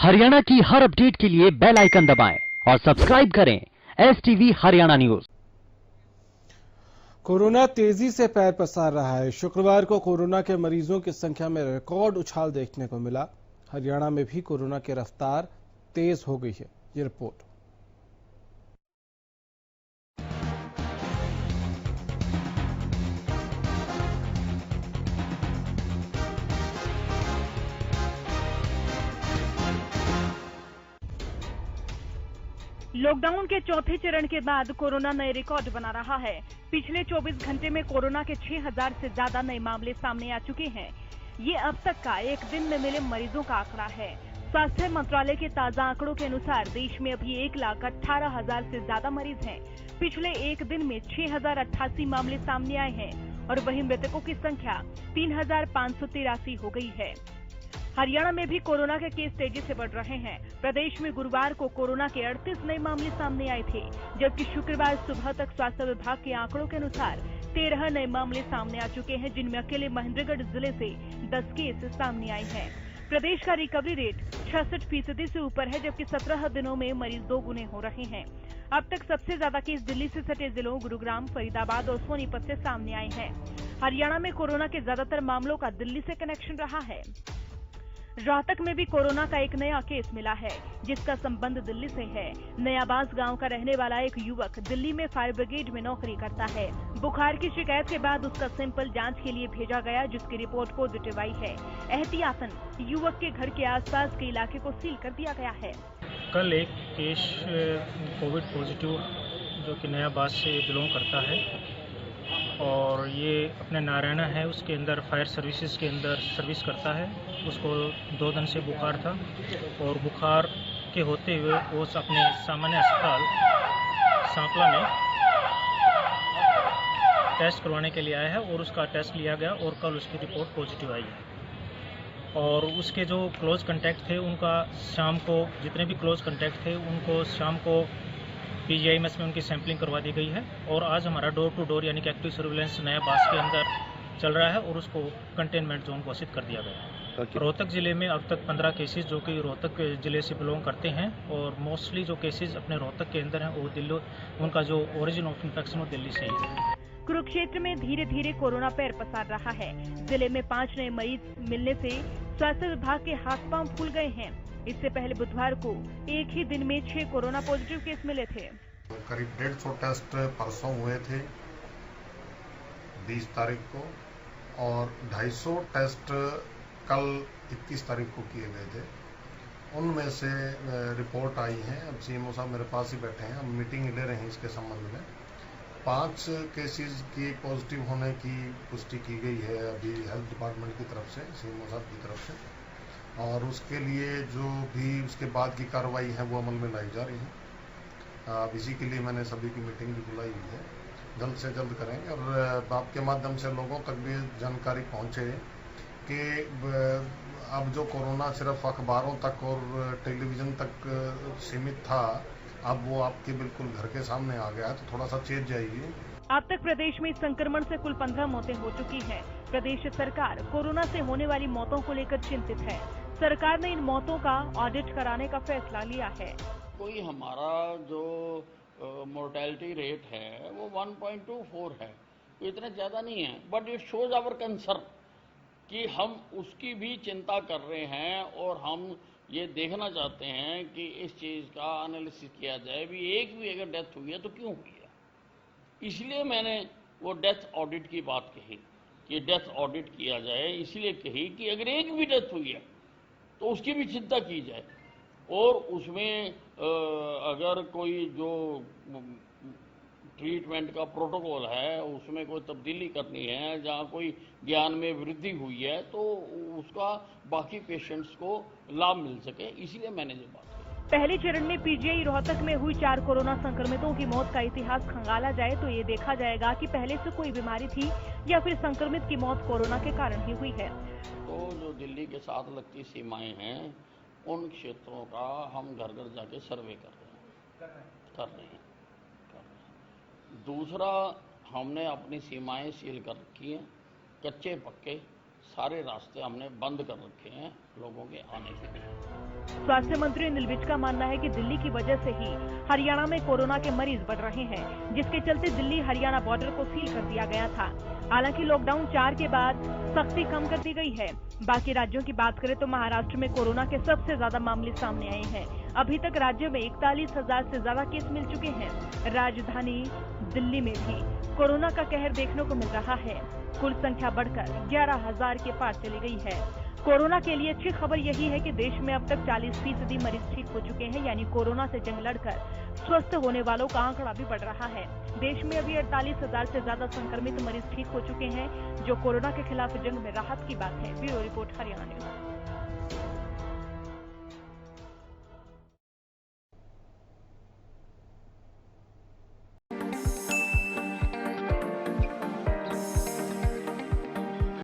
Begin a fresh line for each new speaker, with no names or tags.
हरियाणा की हर अपडेट के लिए बेल आइकन दबाएं और सब्सक्राइब करें STV हरियाणा न्यूज।
कोरोना तेजी से पैर पसार रहा है। शुक्रवार को कोरोना के मरीजों की संख्या में रिकॉर्ड उछाल देखने को मिला। हरियाणा में भी कोरोना की रफ्तार तेज हो गई है। ये रिपोर्ट।
लॉकडाउन के चौथे चरण के बाद कोरोना नए रिकॉर्ड बना रहा है। पिछले 24 घंटे में कोरोना के 6000 से ज्यादा नए मामले सामने आ चुके हैं। ये अब तक का एक दिन में मिले मरीजों का आंकड़ा है। स्वास्थ्य मंत्रालय के ताजा आंकड़ों के अनुसार देश में अभी 1,18,000 से ज्यादा मरीज हैं। पिछले एक दिन में 6,088 मामले सामने आए हैं और वहीं मृतकों की संख्या 3,583 हो गई है। हरियाणा में भी कोरोना के केस तेजी से बढ़ रहे हैं। प्रदेश में गुरुवार को कोरोना के 38 नए मामले सामने आए थे, जबकि शुक्रवार सुबह तक स्वास्थ्य विभाग के आंकड़ों के अनुसार 13 नए मामले सामने आ चुके हैं, जिनमें अकेले महेंद्रगढ़ जिले से 10 केस सामने आए हैं। प्रदेश का रिकवरी रेट 66% से ऊपर है, जबकि 17 दिनों में मरीज 2 गुने हो रहे हैं। अब तक सबसे ज्यादा केस दिल्ली से सटे जिलों गुरुग्राम, फरीदाबाद और सोनीपत से सामने आए हैं। हरियाणा में कोरोना के ज्यादातर मामलों का दिल्ली से कनेक्शन रहा है। रोहतक में भी कोरोना का एक नया केस मिला है, जिसका संबंध दिल्ली से है। नयाबास गांव का रहने वाला एक युवक दिल्ली में फायर ब्रिगेड में नौकरी करता है। बुखार की शिकायत के बाद उसका सैंपल जांच के लिए भेजा गया, जिसकी रिपोर्ट पॉजिटिव आई है। एहतियातन युवक के घर के आसपास के इलाके को सील कर दिया गया है।
कल एक केस कोविड पॉजिटिव जो कि नयाबास से बिलोंग करता है और ये अपने नारायणा है, उसके अंदर फायर सर्विसेज के अंदर सर्विस करता है। उसको 2 दिन से बुखार था और बुखार के होते हुए वो अपने सामान्य अस्पताल सांपला में टेस्ट करवाने के लिए आया है और उसका टेस्ट लिया गया और कल उसकी रिपोर्ट पॉजिटिव आई है। और उसके जो क्लोज कांटेक्ट थे उनका शाम को, जितने भी क्लोज कांटेक्ट थे उनको शाम को PGIMS में उनकी सैंपलिंग करवा दी गई है और आज हमारा डोर टू डोर यानी कि एक्टिव सर्विलेंस नयाबास के अंदर चल रहा है और उसको कंटेनमेंट जोन घोषित कर दिया गया है। रोहतक जिले में अब तक 15 केसेस जो कि रोहतक जिले से बिलोंग करते हैं और मोस्टली जो केसेस अपने रोहतक के अंदर हैं वो दिल्ली, उनका जो ओरिजिन ऑफ इन्फेक्शन वो दिल्ली से ही है।
कुरुक्षेत्र में धीरे धीरे कोरोना पैर पसार रहा है। जिले में 5 नए मरीज मिलने से स्वास्थ्य विभाग के हाथ पांव फूल गए हैं। इससे पहले बुधवार को एक ही दिन में 6 कोरोना पॉजिटिव केस मिले थे।
करीब 150 टेस्ट परसों हुए थे 20 तारीख को और 250 टेस्ट कल 21 तारीख को किए गए थे। उनमें से रिपोर्ट आई है। अब CMO साहब मेरे पास ही बैठे हैं, हम मीटिंग ले रहे हैं इसके संबंध में। 5 केसेस की पॉजिटिव होने की पुष्टि की गई है अभी हेल्थ डिपार्टमेंट की तरफ से, CMO साहब की तरफ से, और उसके लिए जो भी उसके बाद की कार्रवाई है वो अमल में लाई जा रही है। अब इसी के लिए मैंने सभी की मीटिंग भी बुलाई हुई है, जल्द से जल्द करेंगे और आपके माध्यम से लोगों तक भी जानकारी पहुंचे कि अब जो कोरोना सिर्फ अखबारों तक और टेलीविजन तक सीमित था, अब वो आपके बिल्कुल घर के सामने आ गया है, तो थोड़ा सा चेत जाएगी।
अब तक प्रदेश में इस संक्रमण से कुल 15 मौतें हो चुकी हैं। प्रदेश सरकार कोरोना से होने वाली मौतों को लेकर चिंतित है। सरकार ने इन मौतों का ऑडिट कराने का फैसला लिया है।
कोई हमारा जो मोर्टेलिटी रेट है वो 1.24 है, तो इतना ज्यादा नहीं है, but it shows our concern कि हम उसकी भी चिंता कर रहे हैं और हम ये देखना चाहते हैं कि इस चीज़ का एनालिसिस किया जाए भी एक भी अगर डेथ हुई है तो क्यों हुई है। इसलिए मैंने वो डेथ ऑडिट की बात कही कि डेथ ऑडिट किया जाए, इसलिए कही कि अगर एक भी डेथ हुई है तो उसकी भी चिंता की जाए और उसमें अगर कोई जो ट्रीटमेंट का प्रोटोकॉल है उसमें कोई तब्दीली करनी है, जहाँ कोई ज्ञान में वृद्धि हुई है तो उसका बाकी पेशेंट्स को लाभ मिल सके, इसीलिए मैंने ये बात की।
पहले चरण में PGI रोहतक में हुई 4 कोरोना संक्रमितों की मौत का इतिहास खंगाला जाए तो ये देखा जाएगा कि पहले से कोई बीमारी थी या फिर संक्रमित की मौत कोरोना के कारण ही हुई है।
तो जो दिल्ली के साथ लगती सीमाएं हैं उन क्षेत्रों का हम घर घर जाके सर्वे कर रहे हैं। दूसरा, हमने अपनी सीमाएं सील कर रखी हैं, कच्चे पक्के सारे रास्ते हमने बंद कर रखे हैं लोगों के आने के लिए।
स्वास्थ्य मंत्री अनिल विज का मानना है कि दिल्ली की वजह से ही हरियाणा में कोरोना के मरीज बढ़ रहे हैं, जिसके चलते दिल्ली हरियाणा बॉर्डर को सील कर दिया गया था। हालांकि लॉकडाउन 4 के बाद सख्ती कम कर दी गई है। बाकी राज्यों की बात करें तो महाराष्ट्र में कोरोना के सबसे ज्यादा मामले सामने आए हैं। अभी तक राज्य में 41,000 से ज्यादा केस मिल चुके हैं। राजधानी दिल्ली में भी कोरोना का कहर देखने को मिल रहा है। कुल संख्या बढ़कर 11,000 के पार चली गई है। कोरोना के लिए अच्छी खबर यही है कि देश में अब तक 40% मरीज ठीक हो चुके हैं, यानी कोरोना से जंग लड़कर स्वस्थ होने वालों का आंकड़ा भी बढ़ रहा है। देश में अभी 48,000 से ज्यादा संक्रमित मरीज ठीक हो चुके हैं, जो कोरोना के खिलाफ जंग में राहत की बात है। Bureau report, Haryana news.